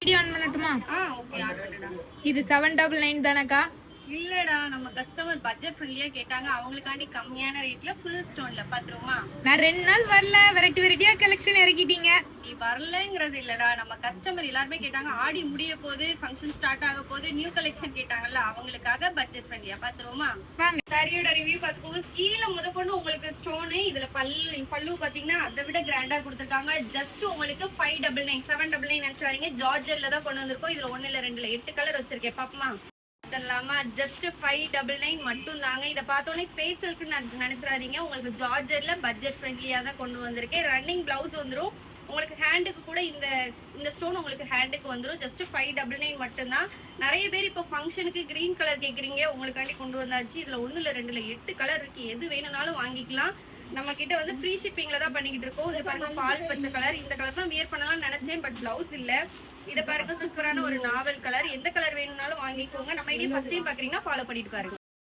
Video on பண்ணட்டுமா? Okay on பண்ணுடா. இது 799 தானக்கா? இல்லடா, நம்ம கஸ்டமர் பட்ஜெட் ஃப்ரெண்ட்லியா கேட்டாங்க, அவங்களுக்காண்டி கம்மியான ரேட்ல ஃபுல் ஸ்டோன்ல பாத்துருமா? நான் 2 நாள் வரல, வெரைட்டியா கலெக்ஷன் இறக்கிட்டீங்க. நீ வரலங்கிறது இல்லடா, நம்ம கஸ்டமர் எல்லாருமே கேட்டாங்க, ஆடி முடிய போது, ஃபங்க்ஷன் ஸ்டார்ட் ஆக போது, நியூ கலெக்ஷன் கேட்டாங்கல்ல, அவங்களுக்காக பட்ஜெட் ஃப்ரெண்ட்லியா பாத்துருமா? சாரியோட ரிவ்யூ பாத்துக்கோங்க. கீழே முதற்கொண்டு உங்களுக்கு ஸ்டோனு, இதுல பல்லு பாத்தீங்கன்னா அதை விட கிராண்டா கொடுத்துருக்காங்க. ஜஸ்ட் உங்களுக்கு 599 799 நினைச்சாதீங்க, ஜார்ஜர்ல தான் கொண்டு வந்திருக்கோம். இதுல 1 இல்ல 2 இல்ல 8 கலர் வச்சிருக்கேன், பாப்பமா? ஜஸ்ட் 599 மட்டும் தாங்க. இதை பார்த்தோன்னே ஸ்பேஸ் இருக்குன்னு நினைச்சிடாதீங்க. உங்களுக்கு ஜார்ஜர்ல பட்ஜெட் ஃப்ரெண்ட்லியா தான் கொண்டு வந்திருக்கேன். ரன்னிங் பிளவுஸ் வந்துடும். உங்களுக்கு ஹேண்டுக்கு கூட இந்த ஸ்டோன் உங்களுக்கு ஹேண்டுக்கு வந்துடும். ஜஸ்ட் 599 மட்டும்தான். நிறைய பேர் இப்போ ஃபங்க்ஷனுக்கு கிரீன் கலர் கேட்குறீங்க, உங்களுக்காண்டி கொண்டு வந்தாச்சு. இதுல 1 இல்ல 2 இல்ல 8 கலர் இருக்கு, எது வேணும்னாலும் வாங்கிக்கலாம். நம்ம கிட்ட வந்து ஃப்ரீ ஷிப்பிங்ல தான் பண்ணிக்கிட்டு இருக்கோம். இது பாருங்க, பால் பச்சை கலர். இந்த கலர் தான் வியர் பண்ணலாம்னு நினைச்சேன், பட் பிளவுஸ் இல்ல. இத பாருங்க, சூப்பரான ஒரு நாவல் கலர். எந்த கலர் வேணும்னாலும் வாங்கிக்கோங்க. நம்ம ஐடியா ஃபர்ஸ்ட் டைம் பாக்குறீங்கன்னா ஃபாலோ பண்ணிட்டு பாருங்க.